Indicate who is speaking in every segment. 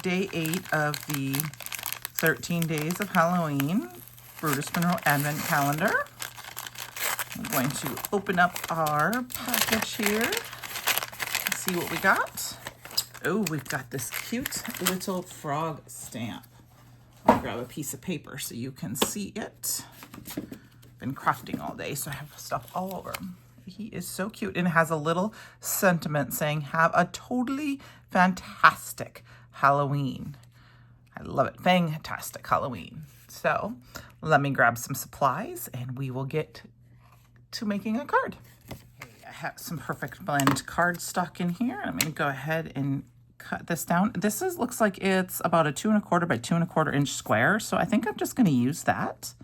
Speaker 1: day 8 of the 13 Days of Halloween Brutus Monroe Advent Calendar. I'm going to open up our package here and see what we got. Oh, we've got this cute little frog stamp. I'll grab a piece of paper so you can see it. Been crafting all day, so I have stuff all over him. He is so cute, and it has a little sentiment saying, have a totally fantastic Halloween. I love it. Fantastic Halloween. So let me grab some supplies and we will get to making a card. Okay, I have some Perfect Blend cardstock in here. I'm going to go ahead and cut this down. This looks like it's about a 2 1/4 by 2 1/4 inch square. So I think I'm just going to use that.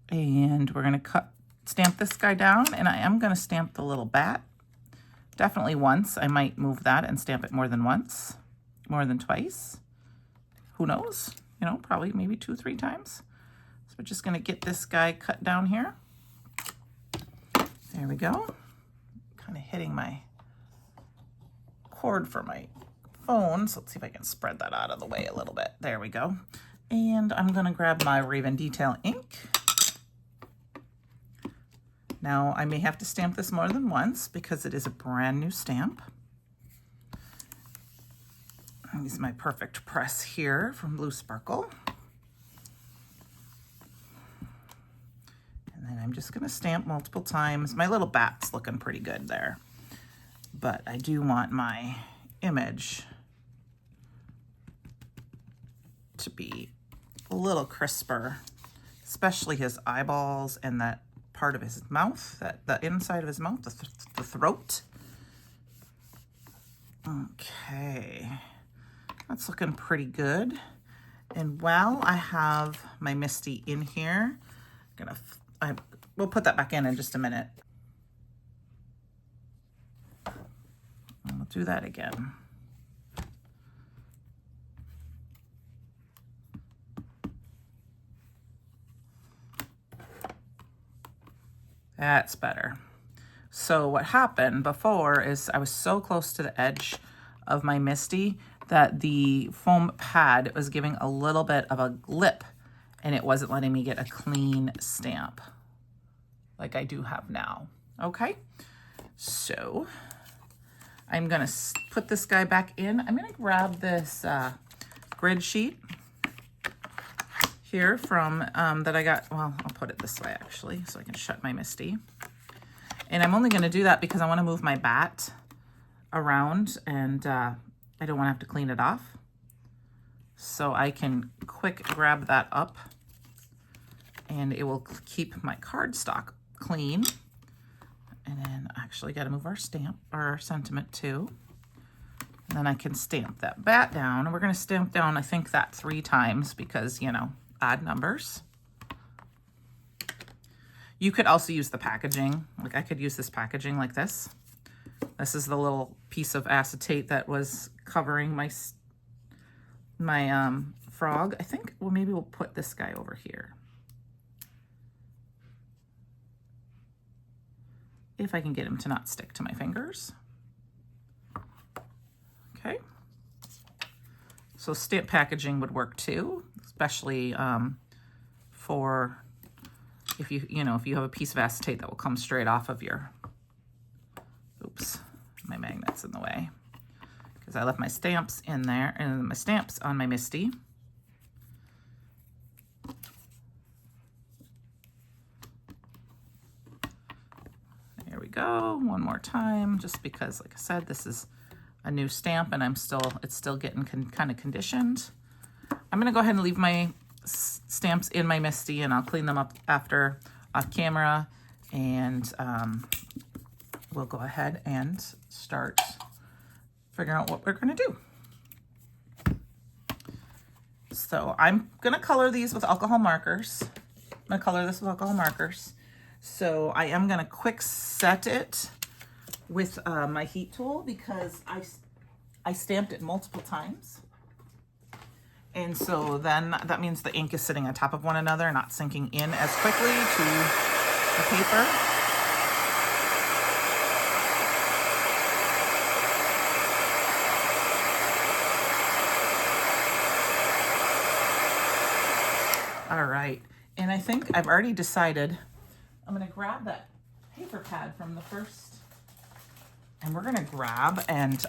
Speaker 1: And we're going to stamp this guy down, and I am going to stamp the little bat. Definitely once. I might move that and stamp it more than once, more than twice. Who knows? You know, probably maybe 2 or 3 times. So we're just going to get this guy cut down here. There we go. Kind of hitting my cord for my phone. So let's see if I can spread that out of the way a little bit. There we go. And I'm going to grab my Raven Detail ink. Now, I may have to stamp this more than once because it is a brand new stamp. I use my Perfect Press here from Blue Sparkle. And then I'm just going to stamp multiple times. My little bat's looking pretty good there. But I do want my image to be a little crisper, especially his eyeballs and that part of his mouth, the inside of his mouth, the throat. Okay, that's looking pretty good. And while I have my Misty in here, we'll put that back in just a minute. And we'll do that again. That's better. So what happened before is I was so close to the edge of my Misty that the foam pad was giving a little bit of a lip, and it wasn't letting me get a clean stamp like I do have now. Okay, so I'm gonna put this guy back in. I'm gonna grab this grid sheet here from that I got. Well, I'll put it this way actually so I can shut my Misty. And I'm only going to do that because I want to move my bat around, and I don't want to have to clean it off. So I can quick grab that up, and it will keep my cardstock clean. And then I actually got to move our stamp, or our sentiment too. And then I can stamp that bat down. And we're going to stamp down, I think, that 3 times because, you know, odd numbers. You could also use the packaging. Like I could use this packaging like this. This is the little piece of acetate that was covering my frog. I think, well, maybe we'll put this guy over here. If I can get him to not stick to my fingers. Okay. So stamp packaging would work too, especially for if you have a piece of acetate that will come straight off of your, oops, my magnet's in the way because I left my stamps in there and my stamps on my Misty. There we go. One more time, just because, like I said, this is a new stamp and it's still getting kind of conditioned. I'm gonna go ahead and leave my stamps in my Misty, and I'll clean them up after off camera, and we'll go ahead and start figuring out what we're gonna do. So I'm gonna color these with alcohol markers. I'm gonna color this with alcohol markers. So I am gonna quick set it with my heat tool because I stamped it multiple times. And so then that means the ink is sitting on top of one another, not sinking in as quickly to the paper. All right, and I think I've already decided I'm gonna grab that paper pad from the first, and we're gonna grab and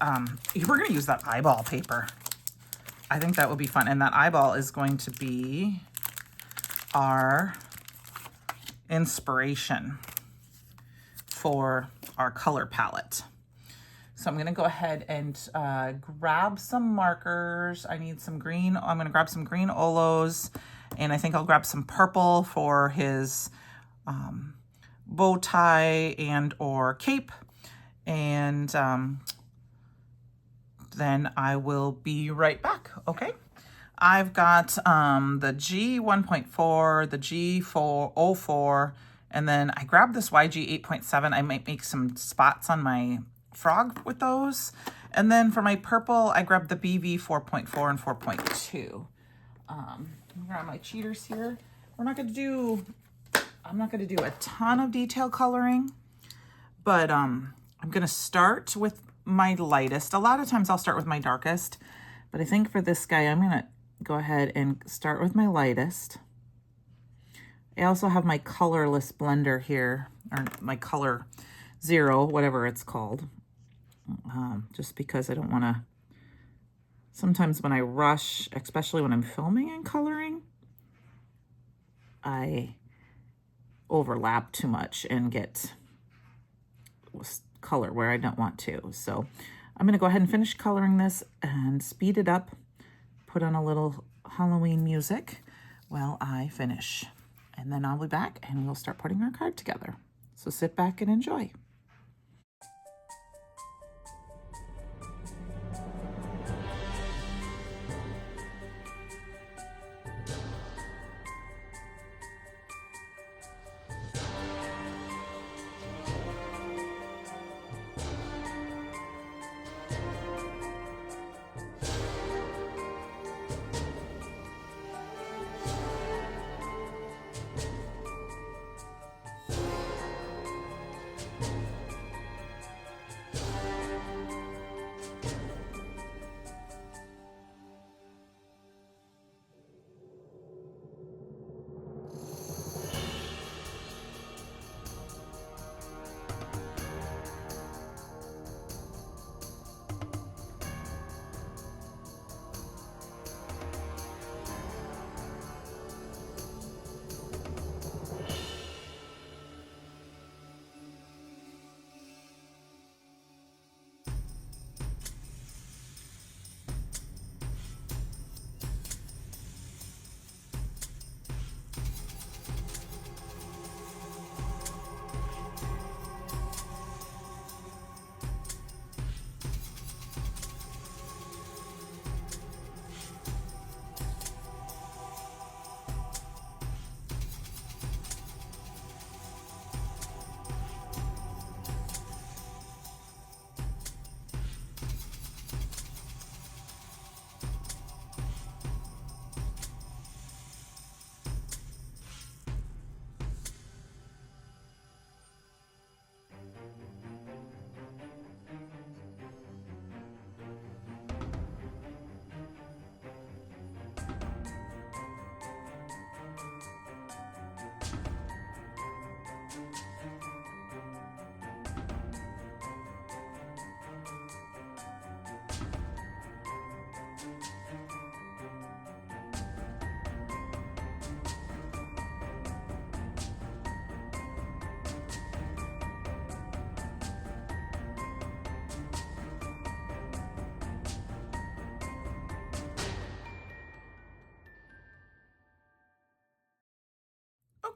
Speaker 1: we're gonna use that eyeball paper. I think that would be fun, and that eyeball is going to be our inspiration for our color palette. So I'm gonna go ahead and grab some markers. I need some green. I'm gonna grab some green Olos, and I think I'll grab some purple for his bow tie and or cape. And then I will be right back, okay? I've got the G1.4, the G404, and then I grabbed this YG 8.7. I might make some spots on my frog with those. And then for my purple, I grabbed the BV 4.4 and 4.2. Grab my cheaters here. I'm not gonna do a ton of detail coloring, but I'm gonna start with my lightest. A lot of times I'll start with my darkest, but I think for this guy, I'm gonna go ahead and start with my lightest. I also have my colorless blender here, or my color 0, whatever it's called, just because I don't want to, sometimes when I rush, especially when I'm filming and coloring, I overlap too much and get color where I don't want to. So I'm going to go ahead and finish coloring this and speed it up, put on a little Halloween music while I finish. And then I'll be back and we'll start putting our card together. So sit back and enjoy.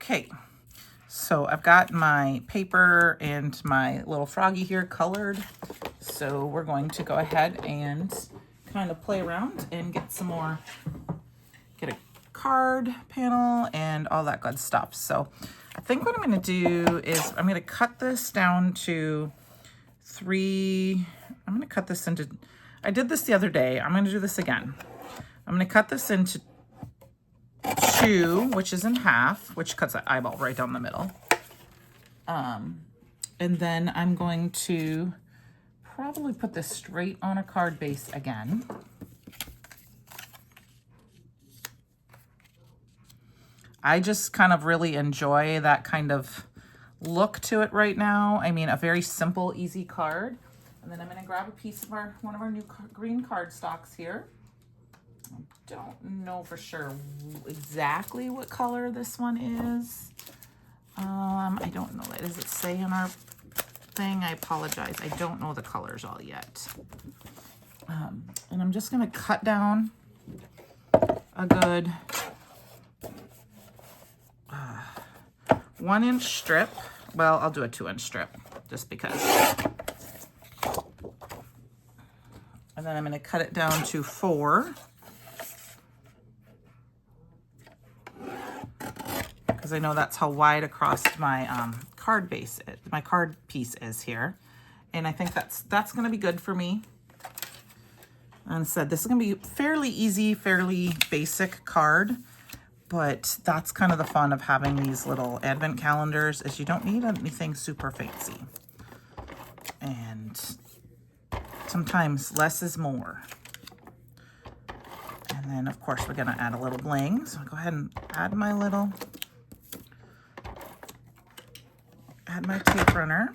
Speaker 1: Okay, so I've got my paper and my little froggy here colored. So we're going to go ahead and kind of play around and get some more, get a card panel and all that good stuff. So I think what I'm going to do is I'm going to cut this down to 3. I'm going to cut this into, I did this the other day. I'm going to do this again. I'm going to cut this into 2, which is in half, which cuts that eyeball right down the middle. And then I'm going to probably put this straight on a card base again. I just kind of really enjoy that kind of look to it right now. I mean, a very simple, easy card. And then I'm gonna grab a piece of one of our new green card stocks here. I don't know for sure exactly what color this one is. I don't know. Does it say on our thing? I apologize. I don't know the colors all yet. And I'm just gonna cut down a good 1 inch strip. Well, I'll do a 2 inch strip just because. And then I'm going to cut it down to 4. Because I know that's how wide across my card base, my card piece is here. And I think that's going to be good for me. And said this is going to be fairly easy, fairly basic card. But that's kind of the fun of having these little advent calendars, is you don't need anything super fancy. And sometimes less is more. And then of course we're gonna add a little bling. So I'll go ahead and add my tape runner.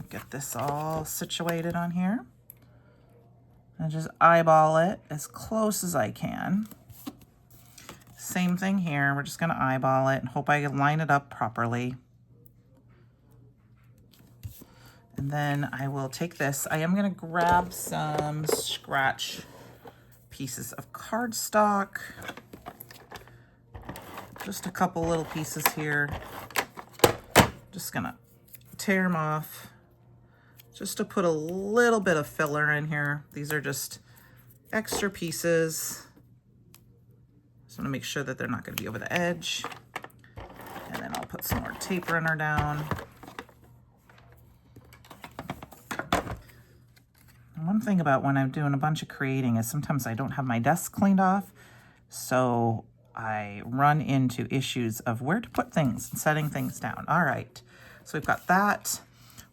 Speaker 1: Get this all situated on here. And just eyeball it as close as I can. Same thing here. We're just gonna eyeball it and hope I can line it up properly. And then I will take this. I am gonna grab some scratch pieces of cardstock. Just a couple little pieces here. Just gonna tear them off just to put a little bit of filler in here. These are just extra pieces. Just want to make sure that they're not going to be over the edge. And then I'll put some more tape runner down. And one thing about when I'm doing a bunch of creating is sometimes I don't have my desk cleaned off. So I run into issues of where to put things and setting things down. All right, so we've got that.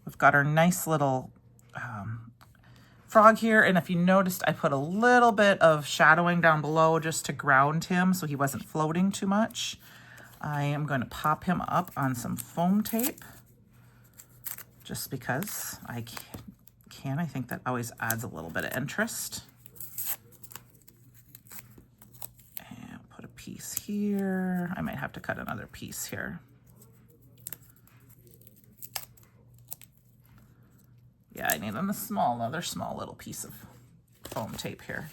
Speaker 1: We've got our nice little frog here, and if you noticed, I put a little bit of shadowing down below just to ground him so he wasn't floating too much. I am going to pop him up on some foam tape just because I can. I think that always adds a little bit of interest. And put a piece here. I might have to cut another piece here. Yeah, I need another small little piece of foam tape here.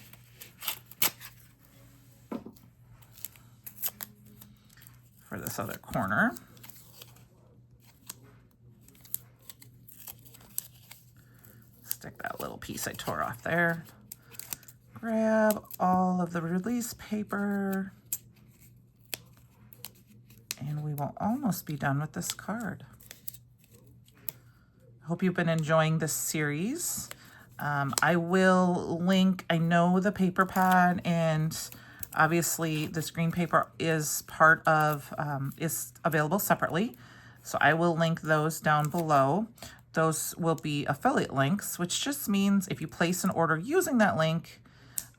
Speaker 1: For this other corner. Stick that little piece I tore off there. Grab all of the release paper. And we will almost be done with this card. Hope you've been enjoying this series. I will link, I know the paper pad, and obviously this green paper is part of, is available separately. So I will link those down below. Those will be affiliate links, which just means if you place an order using that link,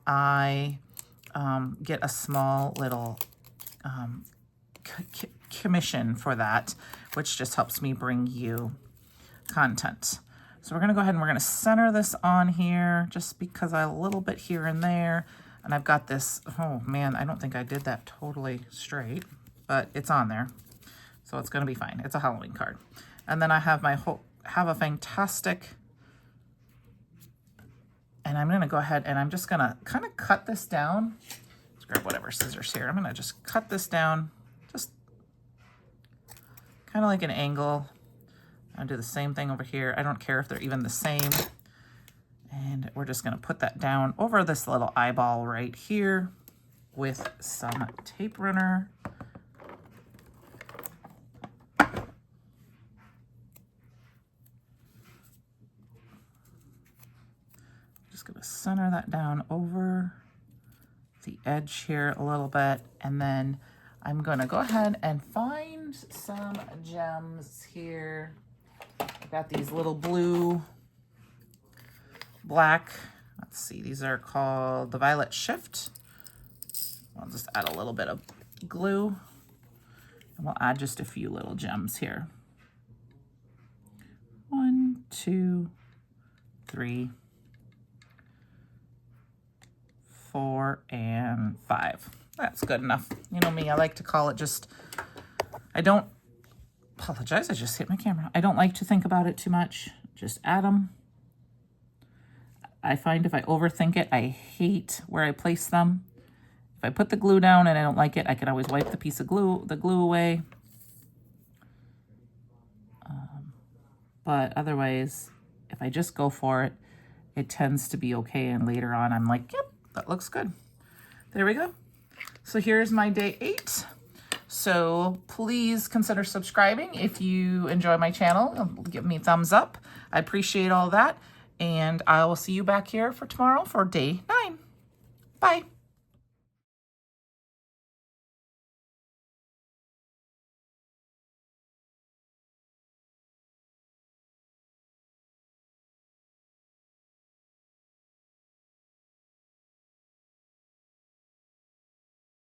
Speaker 1: I get a small little commission for that, which just helps me bring you content. So we're going to go ahead and we're going to center this on here just because I a little bit here and there. And I've got this, oh man, I don't think I did that totally straight, but it's on there. So it's going to be fine. It's a Halloween card. And then I have my have a fantastic, and I'm going to go ahead and I'm just going to kind of cut this down. Let's grab whatever scissors here. I'm going to just cut this down, just kind of like an angle. I'll do the same thing over here. I don't care if they're even the same. And we're just going to put that down over this little eyeball right here with some tape runner. Just going to center that down over the edge here a little bit. And then I'm going to go ahead and find some gems here. I've got these little blue, black, let's see, these are called the Violet Shift. I'll just add a little bit of glue And we'll add just a few little gems here. 1, 2, 3, 4, and 5. That's good enough. You know me, I like to call it just, I don't, apologize, I just hit my camera. I don't like to think about it too much. Just add them. I find if I overthink it, I hate where I place them. If I put the glue down and I don't like it, I can always wipe the piece of glue, the glue away. But otherwise, if I just go for it, it tends to be okay. And later on, I'm like, yep, that looks good. There we go. So here's my day 8. So please consider subscribing if you enjoy my channel. Give me a thumbs up. I appreciate all that. And I will see you back here for tomorrow for day 9. Bye.